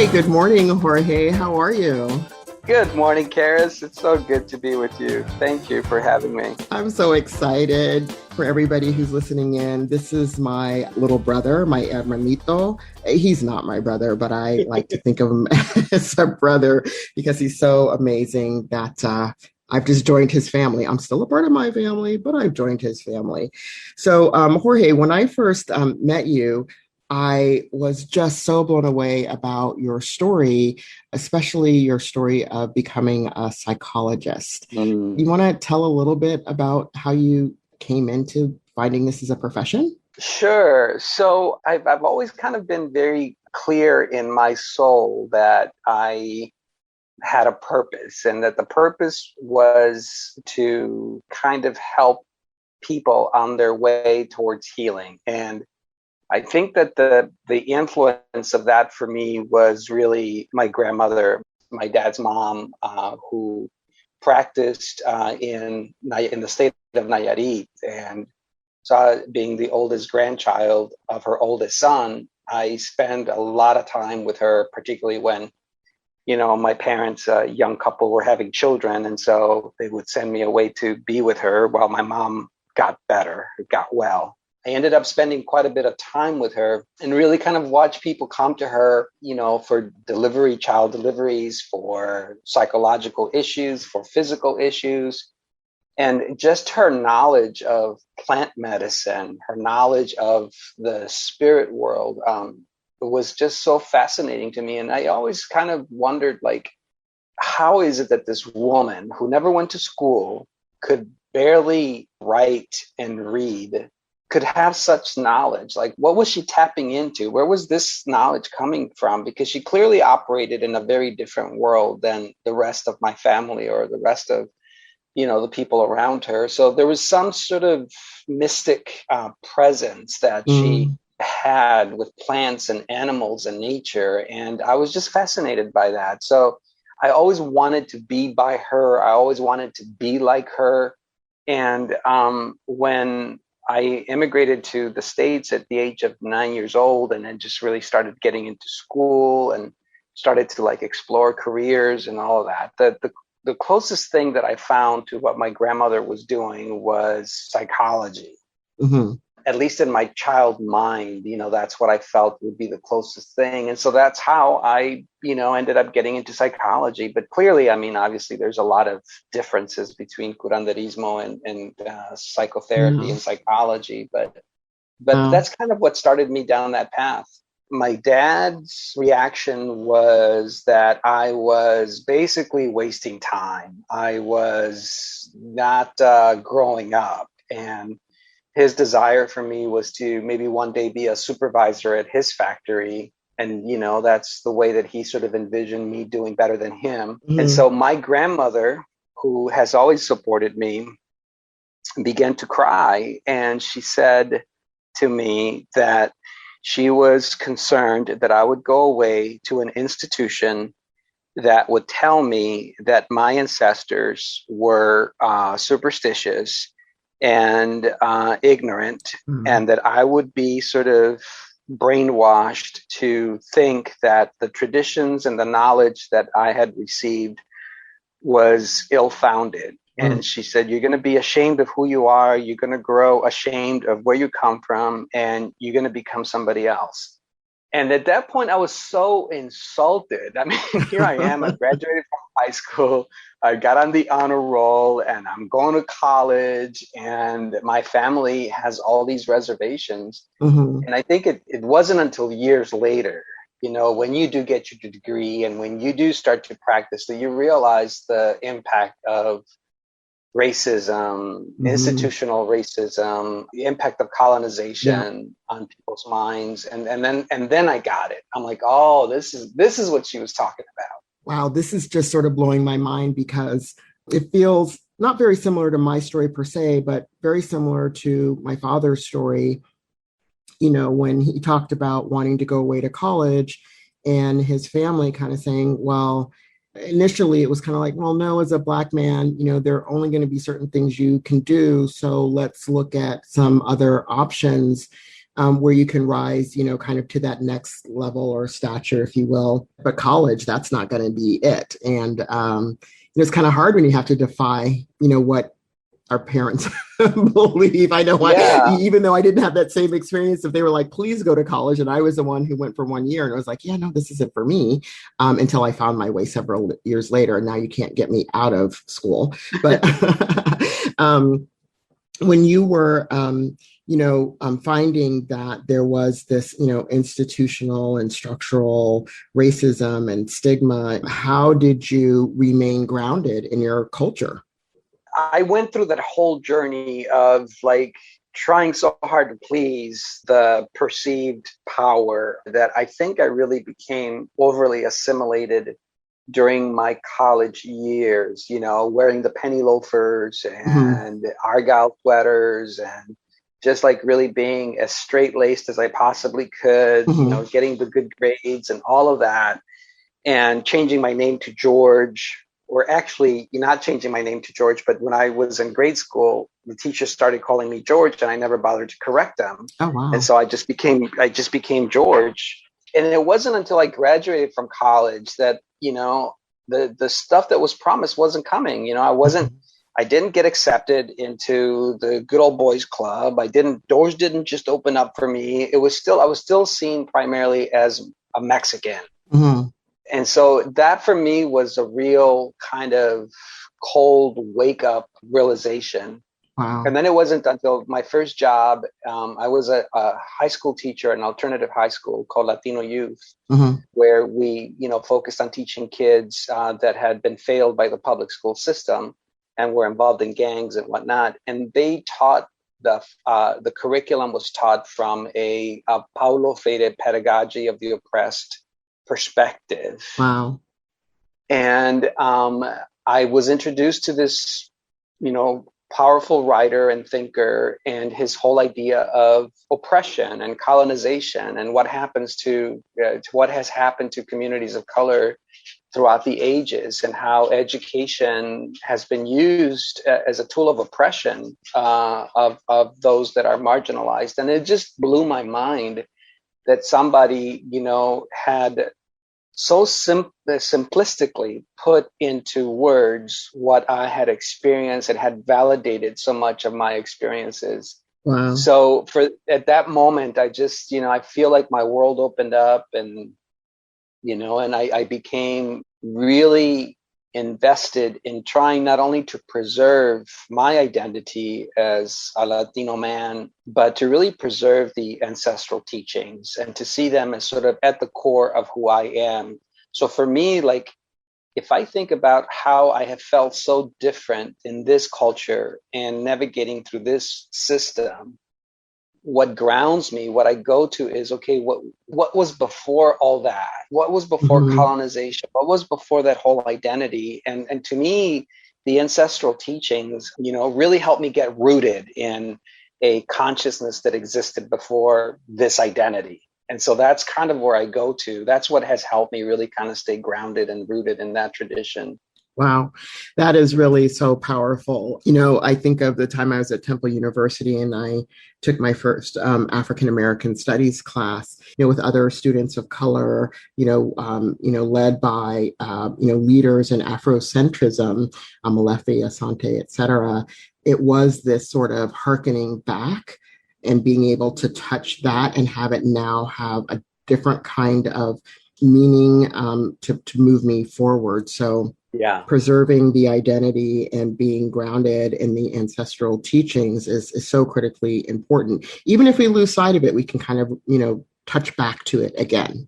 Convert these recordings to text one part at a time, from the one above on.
Hey, good morning, Jorge. How are you? Good morning, Karis. It's so good to be with you. Thank you for having me. I'm so excited for everybody who's listening in. This is my little brother, my hermanito. He's not my brother, but I like to think of him as a brother because he's so amazing that I've just joined his family. I'm still a part of my family, but I've joined his family. So, Jorge, when I first met you, I was just so blown away about your story, especially your story of becoming a psychologist. Mm. You want to tell a little bit about how you came into finding this as a profession? Sure. So I've always kind of been very clear in my soul that I had a purpose and that the purpose was to kind of help people on their way towards healing. And I think that the influence of that for me was really my grandmother, my dad's mom, who practiced in the state of Nayarit, and so being the oldest grandchild of her oldest son, I spent a lot of time with her, particularly when my parents, a young couple, were having children, and so they would send me away to be with her while my mom got better, got well. I ended up spending quite a bit of time with her and really kind of watch people come to her, for child deliveries, for psychological issues, for physical issues. And just her knowledge of plant medicine, her knowledge of the spirit world, was just so fascinating to me. And I always kind of wondered, like, how is it that this woman who never went to school, could barely write and read, could have such knowledge? Like, what was she tapping into? Where was this knowledge coming from? Because she clearly operated in a very different world than the rest of my family or the rest of the people around her. So there was some sort of mystic presence that she Mm. had with plants and animals and nature. And I was just fascinated by that. So I always wanted to be by her. I always wanted to be like her. And when I immigrated to the States at the age of 9 years old, and then just really started getting into school and started to like explore careers and all of that, the closest thing that I found to what my grandmother was doing was psychology. Hmm. At least in my child mind, that's what I felt would be the closest thing. And so that's how I, ended up getting into psychology. But clearly, I mean, obviously, there's a lot of differences between curanderismo and psychotherapy Yeah. and psychology. But Wow. that's kind of what started me down that path. My dad's reaction was that I was basically wasting time. I was not growing up. And his desire for me was to maybe one day be a supervisor at his factory. And, that's the way that he sort of envisioned me doing better than him. And Hmm. so my grandmother, who has always supported me, began to cry. And she said to me that she was concerned that I would go away to an institution that would tell me that my ancestors were superstitious and ignorant, Hmm. and that I would be sort of brainwashed to think that the traditions and the knowledge that I had received was ill-founded. And she said, you're going to be ashamed of who you are. You're going to grow ashamed of where you come from, and you're going to become somebody else. And at that point, I was so insulted. I mean, here I am. I graduated from high school. I got on the honor roll, and I'm going to college. And my family has all these reservations. Hmm. And I think it wasn't until years later, when you do get your degree and when you do start to practice, that you realize the impact of racism, Hmm. institutional racism, the impact of Yeah. colonization on people's minds. And then I got it. I'm like, oh, this is what she was talking about. Wow. This is just sort of blowing my mind because it feels not very similar to my story per se, but very similar to my father's story. When he talked about wanting to go away to college and his family kind of saying, well, initially it was kind of like, well, no, as a black man, there are only going to be certain things you can do. So let's look at some other options. where you can rise, kind of to that next level or stature, if you will. But college, that's not going to be it. And it's kind of hard when you have to defy, what our parents believe. I know even though I didn't have that same experience, if they were like, please go to college, and I was the one who went for 1 year, and I was like, yeah, no, this isn't for me, until I found my way several years later. And now you can't get me out of school. But when you were, finding that there was this, institutional and structural racism and stigma, how did you remain grounded in your culture? I went through that whole journey of like trying so hard to please the perceived power that I think I really became overly assimilated during my college years, wearing the penny loafers and Argyle sweaters and just like really being as straight laced as I possibly could, getting the good grades and all of that, and changing my name to George. Or actually not changing my name to George, but when I was in grade school, the teachers started calling me George, and I never bothered to correct them. Oh, wow. And so I just became George. And it wasn't until I graduated from college that, the stuff that was promised wasn't coming. I didn't get accepted into the good old boys club. Doors didn't just open up for me. I was still seen primarily as a Mexican. Mm-hmm. And so that for me was a real kind of cold wake up realization. Wow. And then it wasn't until my first job, I was a high school teacher at an alternative high school called Latino Youth, where we, focused on teaching kids that had been failed by the public school system and were involved in gangs and whatnot. And they taught the curriculum was taught from a Paulo Freire pedagogy of the oppressed perspective. Wow. And I was introduced to this, powerful writer and thinker, and his whole idea of oppression and colonization and what happens to what has happened to communities of color throughout the ages, and how education has been used as a tool of oppression of those that are marginalized. And it just blew my mind that somebody, had so simplistically put into words what I had experienced and had validated so much of my experiences. Wow. So at that moment, I just, I feel like my world opened up, and, and I became really invested in trying not only to preserve my identity as a Latino man, but to really preserve the ancestral teachings and to see them as sort of at the core of who I am. So for me, like, if I think about how I have felt so different in this culture and navigating through this system, what grounds me, what I go to is, okay, what was before all that? What was before colonization? What was before that whole identity? And to me, the ancestral teachings, really helped me get rooted in a consciousness that existed before this identity. And so that's kind of where I go to. That's what has helped me really kind of stay grounded and rooted in that tradition. Wow, that is really so powerful. I think of the time I was at Temple University and I took my first African American studies class, with other students of color, led by, leaders in Afrocentrism, Molefi, Asante, et cetera. It was this sort of hearkening back and being able to touch that and have it now have a different kind of meaning to move me forward. So preserving the identity and being grounded in the ancestral teachings is so critically important. Even if we lose sight of it, we can kind of, touch back to it again,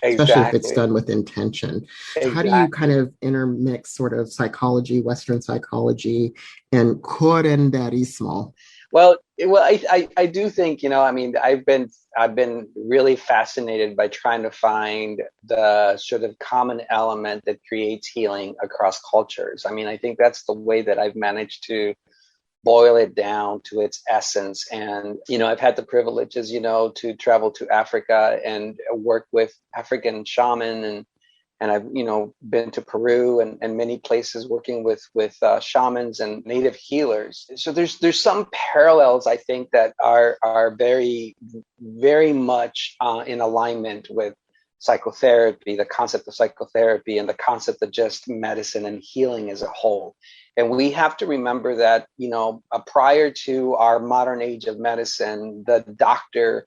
especially if it's done with intention. So how do you kind of intermix sort of psychology, Western psychology, and Curanderismo? Well, I do think, I've been really fascinated by trying to find the sort of common element that creates healing across cultures. I think that's the way that I've managed to boil it down to its essence. And, I've had the privilege, as to travel to Africa and work with African shaman and I've, been to Peru and many places working with shamans and native healers. So there's some parallels, I think, that are very, very much in alignment with psychotherapy, the concept of psychotherapy, and the concept of just medicine and healing as a whole. And we have to remember that, prior to our modern age of medicine, the doctor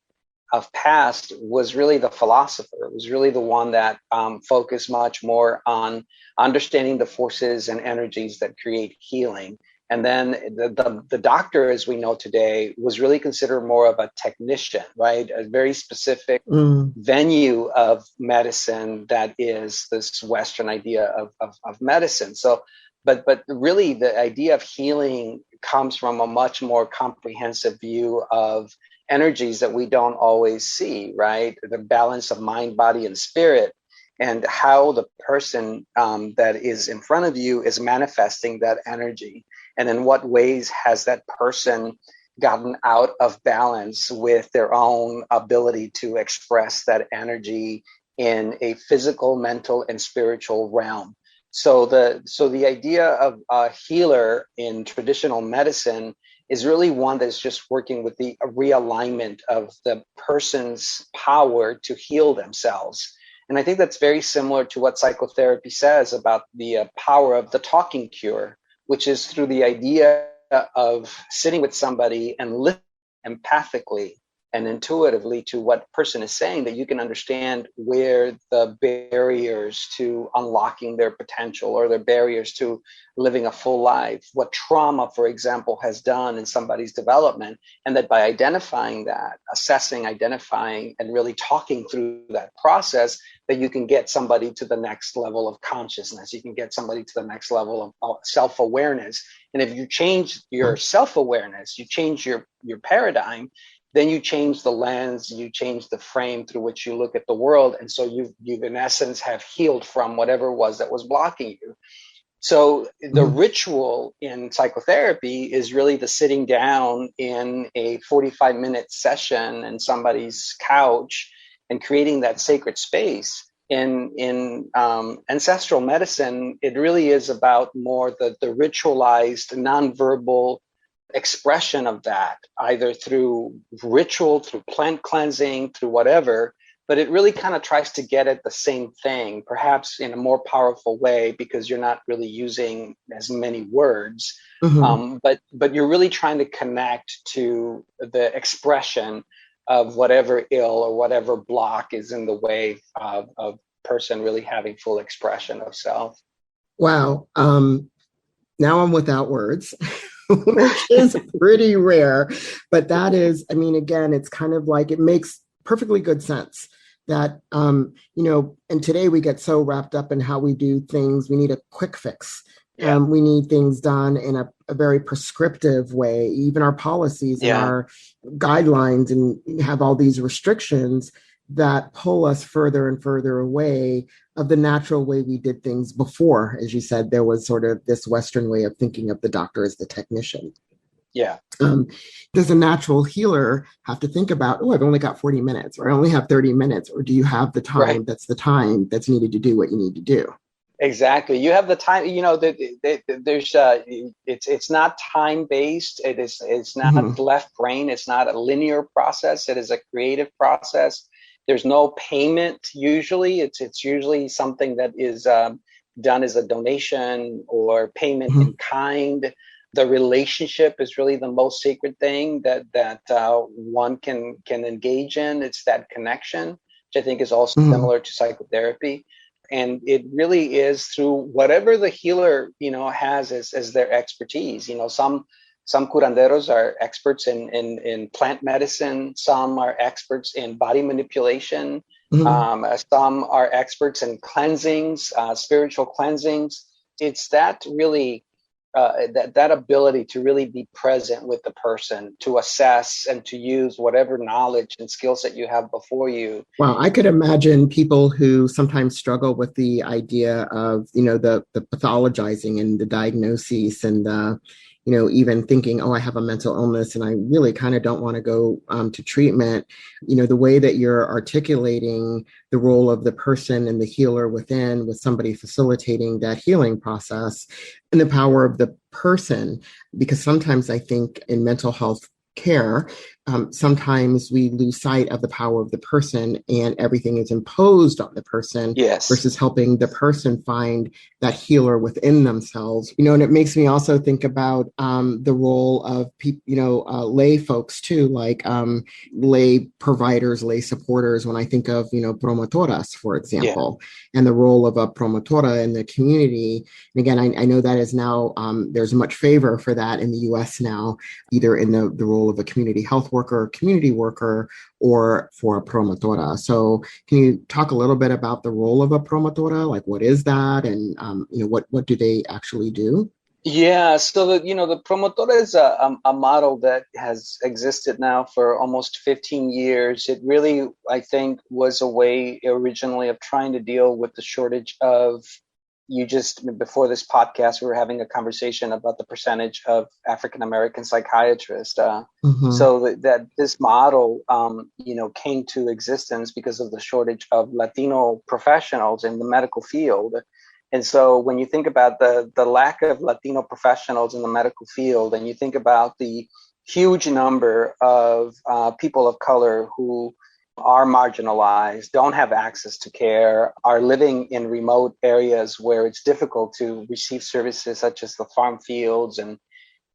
of past was really the philosopher. It was really the one that focused much more on understanding the forces and energies that create healing. And then the doctor, as we know today, was really considered more of a technician, right? A very specific venue of medicine that is this Western idea of medicine. So, but really the idea of healing comes from a much more comprehensive view of energies that we don't always see, right? The balance of mind, body, and spirit, and how the person that is in front of you is manifesting that energy. And in what ways has that person gotten out of balance with their own ability to express that energy in a physical, mental, and spiritual realm. So the idea of a healer in traditional medicine is really one that's just working with the realignment of the person's power to heal themselves. And I think that's very similar to what psychotherapy says about the power of the talking cure, which is through the idea of sitting with somebody and listening empathically and intuitively to what person is saying, that you can understand where the barriers to unlocking their potential or their barriers to living a full life, what trauma, for example, has done in somebody's development. And that by identifying that, assessing, identifying, and really talking through that process, that you can get somebody to the next level of consciousness. You can get somebody to the next level of self-awareness. And if you change your self-awareness, you change your paradigm, then you change the lens, you change the frame through which you look at the world. And so you've in essence have healed from whatever it was that was blocking you. So the ritual in psychotherapy is really the sitting down in a 45-minute session in somebody's couch and creating that sacred space. In ancestral medicine, it really is about more the ritualized, nonverbal expression of that, either through ritual, through plant cleansing, through whatever, but it really kind of tries to get at the same thing, perhaps in a more powerful way, because you're not really using as many words, but you're really trying to connect to the expression of whatever ill or whatever block is in the way of person really having full expression of self. Wow. Now I'm without words. Which is pretty rare, but that is, I mean, again, it's kind of like, it makes perfectly good sense that, and today we get so wrapped up in how we do things. We need a quick fix. Yeah. We need things done in a very prescriptive way. Even our policies and our guidelines and have all these restrictions that pull us further and further away of the natural way we did things before. As you said, there was sort of this Western way of thinking of the doctor as the technician. Yeah. Does a natural healer have to think about, oh, I've only got 40 minutes or I only have 30 minutes? Or do you have the time that's the time that's needed to do what you need to do? Exactly. You have the time, there's it's not time based. It's not left brain. It's not a linear process. It is a creative process. There's no payment usually. It's usually something that is done as a donation or payment in kind. The relationship is really the most sacred thing that one can engage in. It's that connection, which I think is also similar to psychotherapy. And it really is through whatever the healer, has as their expertise. Some curanderos are experts in plant medicine. Some are experts in body manipulation. Some are experts in cleansings, spiritual cleansings. It's that really, that ability to really be present with the person, to assess and to use whatever knowledge and skill set you have before you. Well, I could imagine people who sometimes struggle with the idea of, the pathologizing and the diagnosis and even thinking, oh, I have a mental illness and I really kind of don't want to go to treatment, the way that you're articulating the role of the person and the healer within, with somebody facilitating that healing process, and the power of the person. Because sometimes I think in mental health care, sometimes we lose sight of the power of the person and everything is imposed on the person Yes. versus helping the person find that healer within themselves. And it makes me also think about the role of people, lay folks too, like lay providers, lay supporters. When I think of, promotoras, for Yeah. example, and the role of a promotora in the community. And again, I know that is now, there's much favor for that in the US now, either in the role of a community health worker, community worker, or for a promotora. So can you talk a little bit about the role of a promotora? Like, what is that? And, what do they actually do? Yeah, so the promotora is a model that has existed now for almost 15 years. It really, I think, was a way originally of trying to deal with the shortage of, before this podcast, we were having a conversation about the percentage of African American psychiatrists. Mm-hmm. So that this model, came to existence because of the shortage of Latino professionals in the medical field. And so when you think about the lack of Latino professionals in the medical field, and you think about the huge number of people of color who are marginalized, don't have access to care, are living in remote areas where it's difficult to receive services such as the farm fields and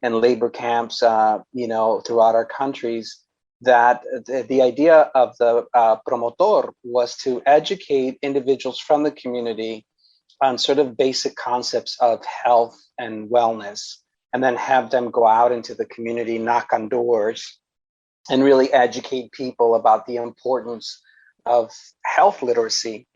labor camps, throughout our countries, that the idea of the promotor was to educate individuals from the community on sort of basic concepts of health and wellness, and then have them go out into the community, knock on doors, and really educate people about the importance of health literacy,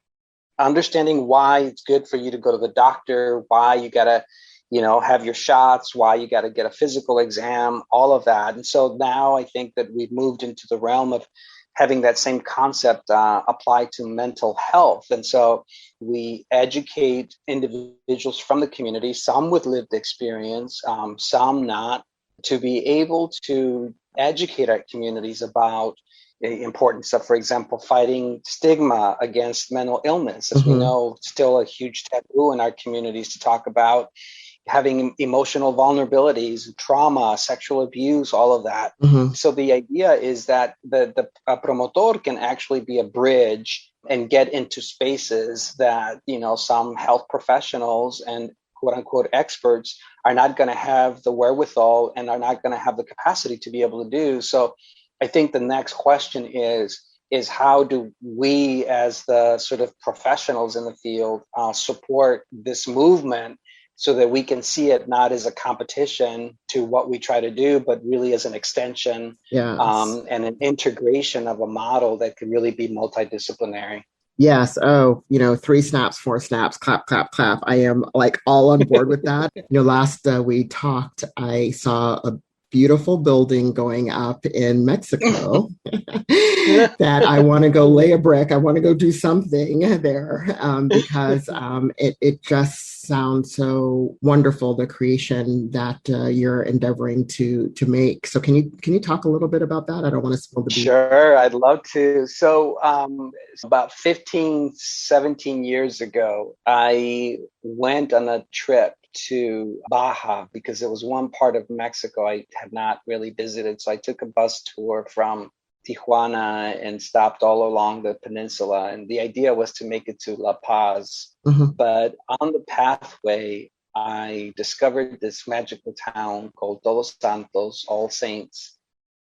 understanding why it's good for you to go to the doctor, why you gotta, have your shots, why you gotta get a physical exam, all of that. And so now I think that we've moved into the realm of having that same concept apply to mental health. And so we educate individuals from the community, some with lived experience, some not, to be able to educate our communities about the importance of, for example, fighting stigma against mental illness. As we Mm-hmm. know, still a huge taboo in our communities to talk about having emotional vulnerabilities, trauma, sexual abuse, all of that. Mm-hmm. So the idea is that the promotor can actually be a bridge and get into spaces that, some health professionals and quote unquote experts are not going to have the wherewithal and are not going to have the capacity to be able to do. So I think the next question is how do we, as the sort of professionals in the field, support this movement so that we can see it not as a competition to what we try to do, but really as an extension, Yes. and an integration of a model that could really be multidisciplinary. Yes. Oh, 3 snaps, 4 snaps, clap, clap, clap. I am like all on board with that. Last we talked, I saw a beautiful building going up in Mexico that I want to go lay a brick. I want to go do something there because it just sounds so wonderful, the creation that you're endeavoring to make. So can you talk a little bit about that? I don't want to spill the beans. Sure, I'd love to. So, about 15, 17 years ago, I went on a trip to Baja because it was one part of Mexico I had not really visited. So I took a bus tour from Tijuana and stopped all along the peninsula. And the idea was to make it to La Paz. Mm-hmm. But on the pathway, I discovered this magical town called Todos Santos, All Saints,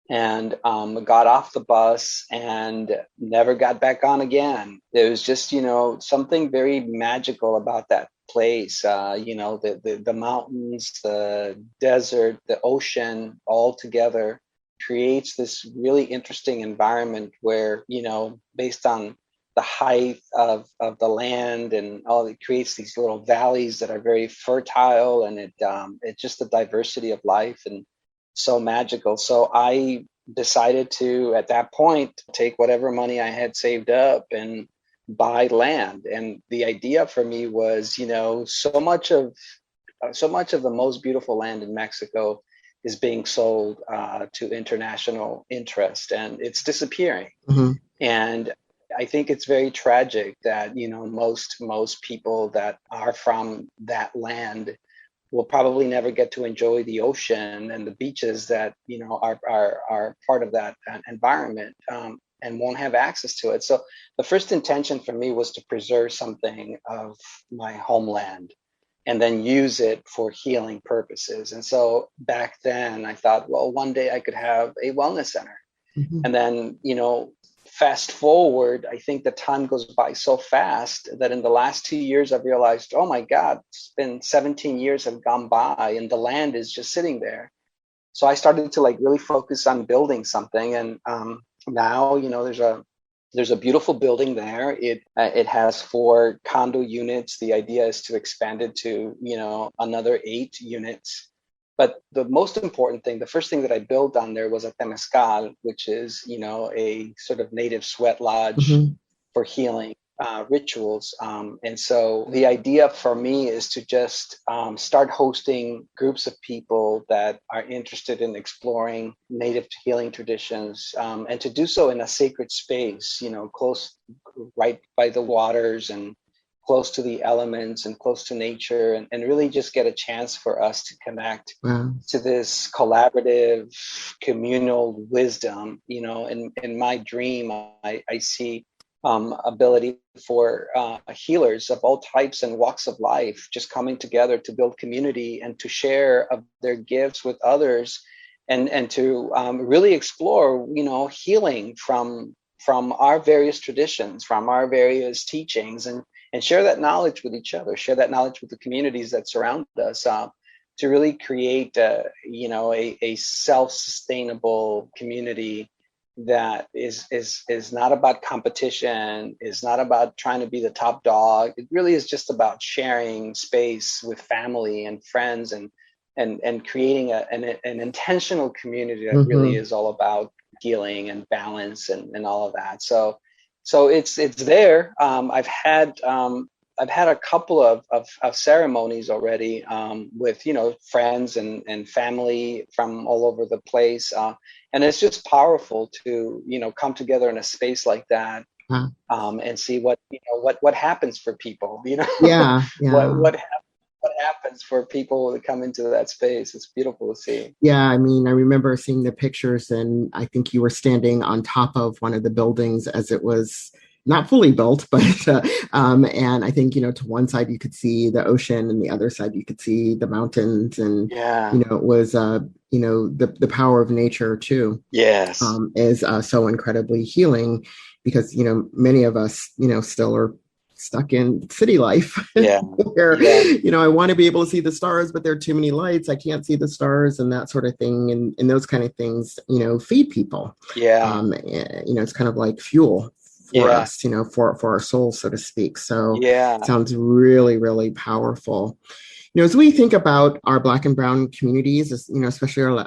and got off the bus and never got back on again. There was just, something very magical about that place. The mountains, the desert, the ocean, all together creates this really interesting environment where, based on the height of the land and all, it creates these little valleys that are very fertile, and it's just the diversity of life and so magical. So I decided to, at that point, take whatever money I had saved up and buy land. And the idea for me was, so much of so much of the most beautiful land in Mexico is being sold to international interest, and it's disappearing. Mm-hmm. And I think it's very tragic that, most people that are from that land will probably never get to enjoy the ocean and the beaches that, are part of that environment, and won't have access to it. So the first intention for me was to preserve something of my homeland and then use it for healing purposes. And so back then I thought, well, one day I could have a wellness center. Mm-hmm. And then, fast forward, I think the time goes by so fast that in the last 2 years, I've realized, oh my God, it's been 17 years have gone by and the land is just sitting there. So I started to really focus on building something. And now, there's a beautiful building there. It has 4 condo units. The idea is to expand it to, another 8 units. But the most important thing, the first thing that I built on there was a temescal, which is, a sort of native sweat lodge Mm-hmm. for healing rituals. And so the idea for me is to just start hosting groups of people that are interested in exploring native healing traditions, and to do so in a sacred space, close, right by the waters and close to the elements and close to nature, and really just get a chance for us to connect Wow. to this collaborative communal wisdom. In my dream, I see ability for healers of all types and walks of life just coming together to build community and to share of their gifts with others, and to really explore, healing from our various traditions, from our various teachings, and share that knowledge with each other, share that knowledge with the communities that surround us, to really create, a self-sustainable community that is not about competition, is not about trying to be the top dog. It really is just about sharing space with family and friends, and creating an intentional community that really Mm-hmm. is all about healing and balance and all of that. So it's there. I've had a couple of ceremonies already, with friends and family from all over the place, and it's just powerful to come together in a space like that, Wow. and see what happens for people. Yeah, yeah. What happens for people that come into that space. It's beautiful to see. Yeah, I mean, I remember seeing the pictures, and I think you were standing on top of one of the buildings as it was not fully built, but and I think to one side you could see the ocean, and the other side you could see the mountains, and Yeah. it was the power of nature too. Yes. Is so incredibly healing, because many of us still are stuck in city life, Yeah. where Yeah. I want to be able to see the stars, but there are too many lights, I can't see the stars, and that sort of thing, and those kind of things feed people. Yeah. It's kind of like fuel for Yeah. us, for our souls, so to speak. So Yeah. it sounds really, really powerful. As we think about our Black and Brown communities, especially our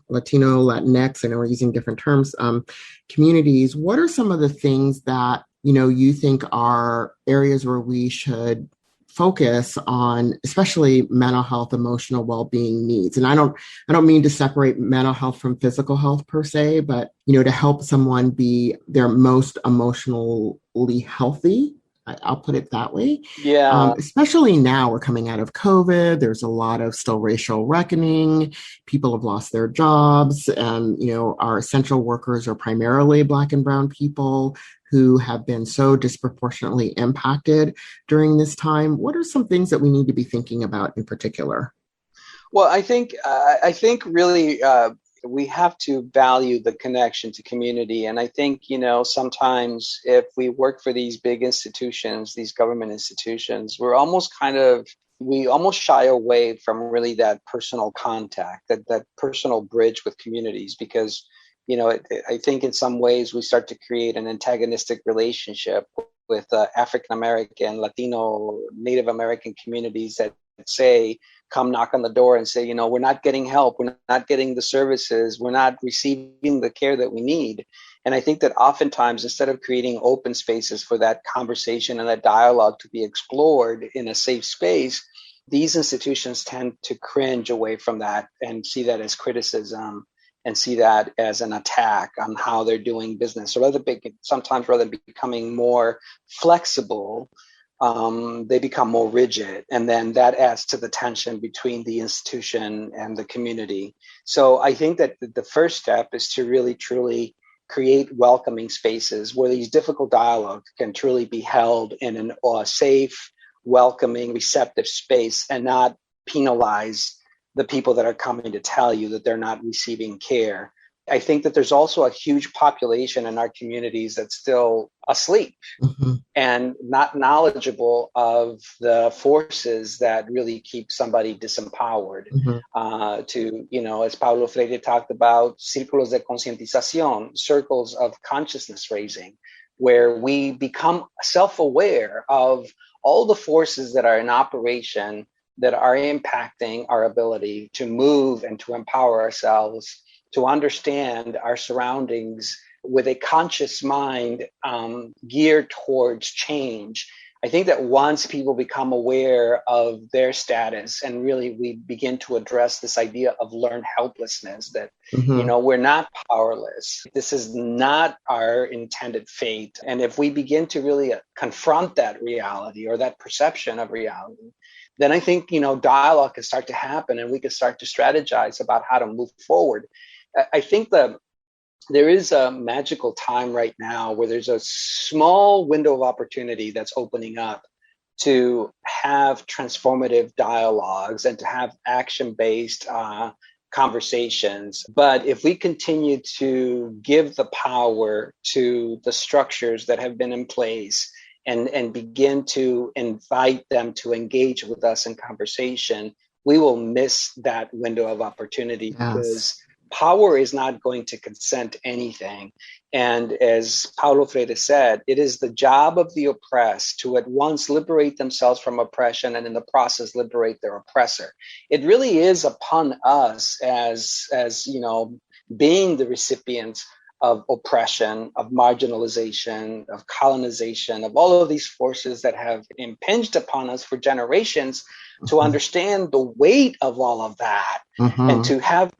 Latino, Latinx, I know we're using different terms, communities, what are some of the things that, you think are areas where we should focus on, especially mental health, emotional well-being needs? And I don't mean to separate mental health from physical health per se, but, to help someone be their most emotionally healthy. I'll put it that way. Yeah. Especially now, we're coming out of COVID. There's a lot of still racial reckoning. People have lost their jobs, and our essential workers are primarily Black and Brown people who have been so disproportionately impacted during this time. What are some things that we need to be thinking about in particular? Well, I think really, we have to value the connection to community. And I think, sometimes if we work for these big institutions, these government institutions, we almost shy away from really that personal contact, that personal bridge with communities, because, I think in some ways we start to create an antagonistic relationship with African American, Latino, Native American communities that say, come knock on the door and say, we're not getting help, we're not getting the services, we're not receiving the care that we need. And I think that oftentimes, instead of creating open spaces for that conversation and that dialogue to be explored in a safe space, these institutions tend to cringe away from that and see that as criticism and see that as an attack on how they're doing business. So sometimes rather than becoming more flexible, they become more rigid, and then that adds to the tension between the institution and the community. So I think that the first step is to really truly create welcoming spaces where these difficult dialogues can truly be held in a safe, welcoming, receptive space, and not penalize the people that are coming to tell you that they're not receiving care. I think that there's also a huge population in our communities that's still asleep and not knowledgeable of the forces that really keep somebody disempowered. As Paulo Freire talked about, círculos de concientización, circles of consciousness raising, where we become self-aware of all the forces that are in operation that are impacting our ability to move and to empower ourselves, to understand our surroundings with a conscious mind geared towards change. I think that once people become aware of their status and really we begin to address this idea of learned helplessness, that, we're not powerless. This is not our intended fate. And if we begin to really confront that reality or that perception of reality, then I think, dialogue can start to happen and we can start to strategize about how to move forward. I think that there is a magical time right now where there's a small window of opportunity that's opening up to have transformative dialogues and to have action-based conversations. But if we continue to give the power to the structures that have been in place and begin to invite them to engage with us in conversation, we will miss that window of opportunity because power is not going to consent anything. And as Paulo Freire said, it is the job of the oppressed to at once liberate themselves from oppression and in the process liberate their oppressor. It really is upon us as being the recipients of oppression, of marginalization, of colonization, of all of these forces that have impinged upon us for generations, to understand the weight of all of that and to have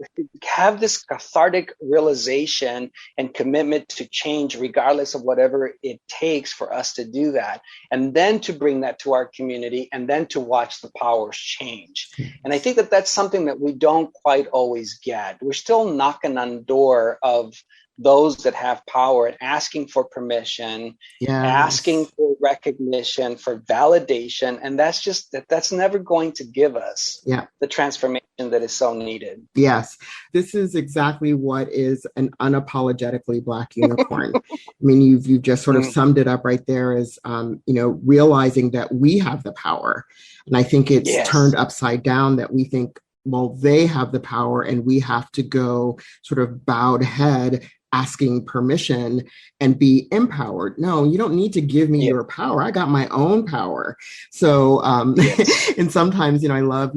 this cathartic realization and commitment to change regardless of whatever it takes for us to do that, and then to bring that to our community and then to watch the powers change. And I think that that's something that we don't quite always get. We're still knocking on the door of those that have power and asking for permission, asking for recognition, for validation. And that's never going to give us the transformation that is so needed. Yes, this is exactly what is an unapologetically Black unicorn. I mean, you've just sort of summed it up right there as, realizing that we have the power. And I think it's turned upside down that we think, well, they have the power and we have to go sort of bowed head asking permission and be empowered. No, you don't need to give me your power. I got my own power. So, and sometimes, I love,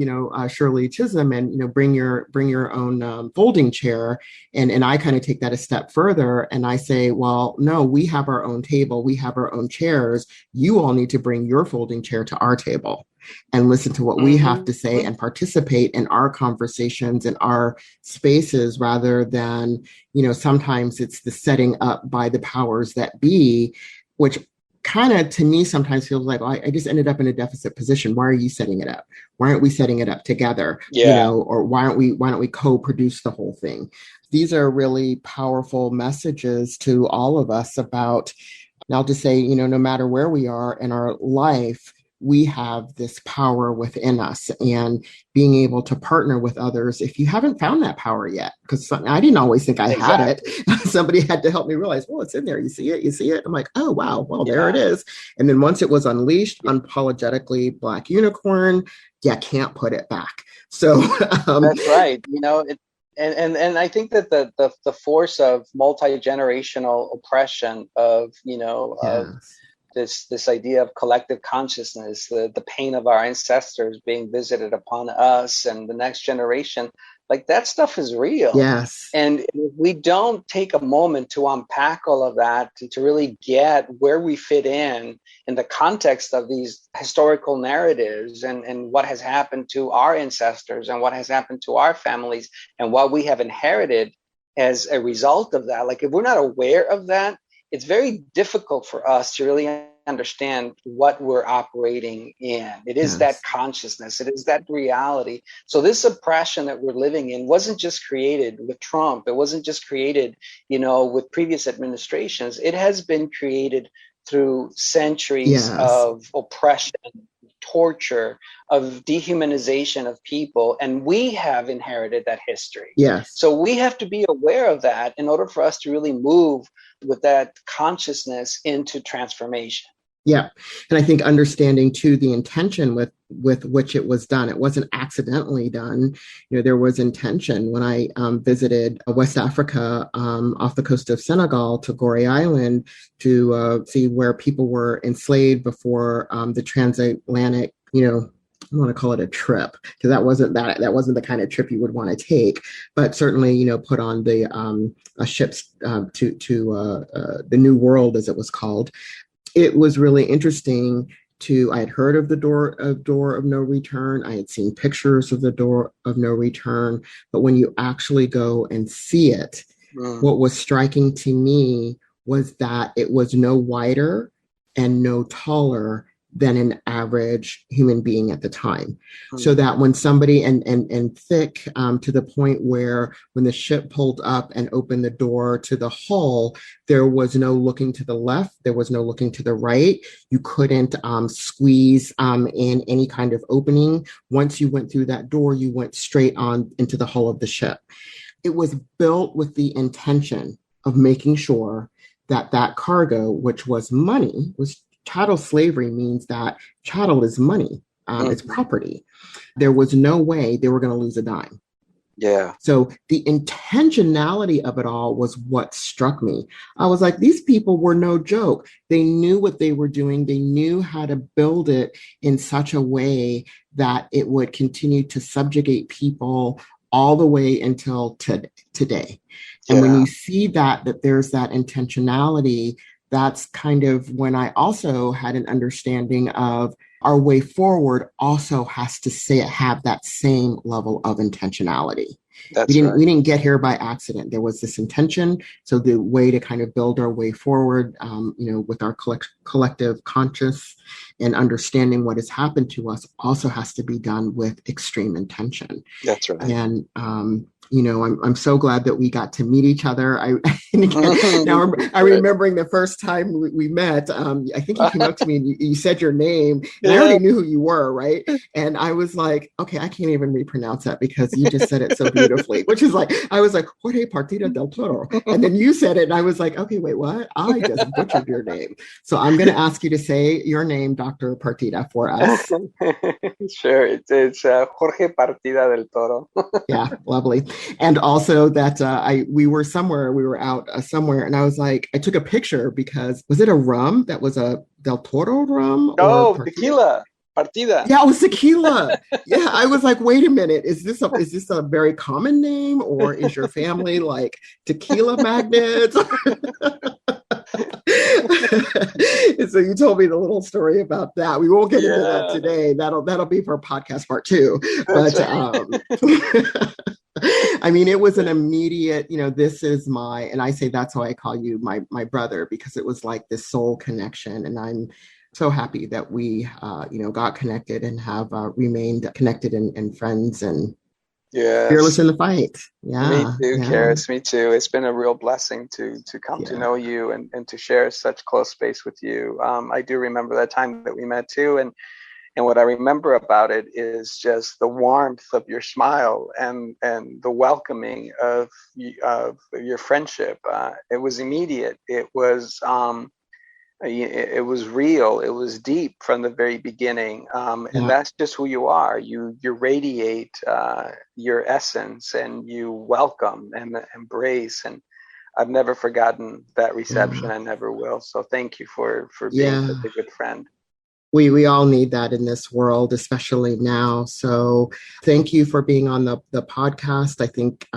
Shirley Chisholm and, bring your own folding chair. And I kind of take that a step further and I say, well, no, we have our own table. We have our own chairs. You all need to bring your folding chair to our table and listen to what we have to say and participate in our conversations and our spaces rather than, sometimes it's the setting up by the powers that be, which kind of to me sometimes feels like, well, I just ended up in a deficit position. Why are you setting it up? Why aren't we setting it up together? Or why don't we co-produce the whole thing? These are really powerful messages to all of us about, and I'll just say, no matter where we are in our life, we have this power within us, and being able to partner with others if you haven't found that power yet, because I didn't always think I had it. Somebody had to help me realize, well, it's in there. You see it. I'm like, oh, wow. Well, there it is. And then once it was unleashed, unapologetically Black unicorn, can't put it back. So that's right. And I think that the force of multi-generational oppression of, of this idea of collective consciousness, the pain of our ancestors being visited upon us and the next generation, Like that stuff is real. Yes. And if we don't take a moment to unpack all of that, to really get where we fit in the context of these historical narratives, and what has happened to our ancestors and what has happened to our families and what we have inherited as a result of that. Like if we're not aware of that, it's very difficult for us to really understand what we're operating in. It is that Yes. consciousness, it is that reality. So this oppression that we're living in wasn't just created with Trump. It wasn't just created, with previous administrations. It has been created through centuries Yes. of oppression, torture, of dehumanization of people, and we have inherited that history. Yes. So we have to be aware of that in order for us to really move with that consciousness into transformation. Yeah. And I think understanding too the intention with which it was done. It wasn't accidentally done. There was intention. When I visited West Africa off the coast of Senegal to Gorée Island to see where people were enslaved before the transatlantic, I want to call it a trip because that wasn't the kind of trip you would want to take, but certainly put on the ships to the New World as it was called. It was really interesting I had heard of the door of no return. I had seen pictures of the door of no return, but when you actually go and see it, what was striking to me was that it was no wider and no taller than an average human being at the time. So that when somebody and thick to the point where when the ship pulled up and opened the door to the hull, there was no looking to the left, there was no looking to the right. You couldn't squeeze in any kind of opening. Once you went through that door, you went straight on into the hull of the ship. It was built with the intention of making sure that that cargo, which was money, was chattel slavery, means that chattel is money, it's property. There was no way they were going to lose a dime. Yeah. So the intentionality of it all was what struck me. I was like, these people were no joke. They knew what they were doing. They knew how to build it in such a way that it would continue to subjugate people all the way until today. And when you see that there's that intentionality, that's kind of when I also had an understanding of our way forward also has to have that same level of intentionality. We didn't get here by accident. There was this intention. So the way to kind of build our way forward, with our collective conscious and understanding what has happened to us also has to be done with extreme intention. That's right. And I'm so glad that we got to meet each other. Now I'm remembering the first time we met. I think you came up to me and you said your name, and I already knew who you were, right? And I was like, okay, I can't even repronounce that because you just said it so beautifully. Which is like, I was like, Jorge Partida del Toro, and then you said it, and I was like, okay, wait, what? I just butchered your name. So I'm going to ask you to say your name, Dr. Partida, for us. Sure, it's Jorge Partida del Toro. Yeah, lovely. And also that we were out somewhere, and I was like, I took a picture because was it a rum that was a Del Toro rum or tequila? Partida. Yeah, it was tequila. Yeah, I was like, wait a minute, is this a very common name, or is your family like tequila magnets? So you told me the little story about that. We won't get into that today. That'll be for podcast part 2. But I mean, it was an immediate, this is and I say that's why I call you my brother, because it was like this soul connection. And I'm so happy that we, got connected and have remained connected and friends and fearless in the fight. Yeah. Me too, Karis. Me too. It's been a real blessing to come to know you and to share such close space with you. I do remember that time that we met too. And what I remember about it is just the warmth of your smile and the welcoming of your friendship. It was immediate. It was real. It was deep from the very beginning. And that's just who you are. You radiate your essence, and you welcome and embrace. And I've never forgotten that reception. I never will. So thank you for being such a good friend. We all need that in this world, especially now. So thank you for being on the podcast. I think,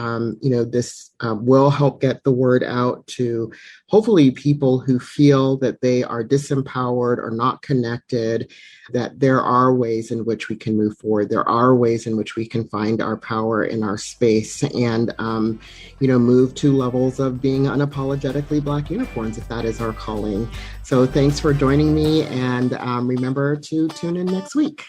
this will help get the word out to hopefully people who feel that they are disempowered or not connected, that there are ways in which we can move forward. There are ways in which we can find our power in our space and, move to levels of being unapologetically Black unicorns, if that is our calling. So thanks for joining me, and remember to tune in next week.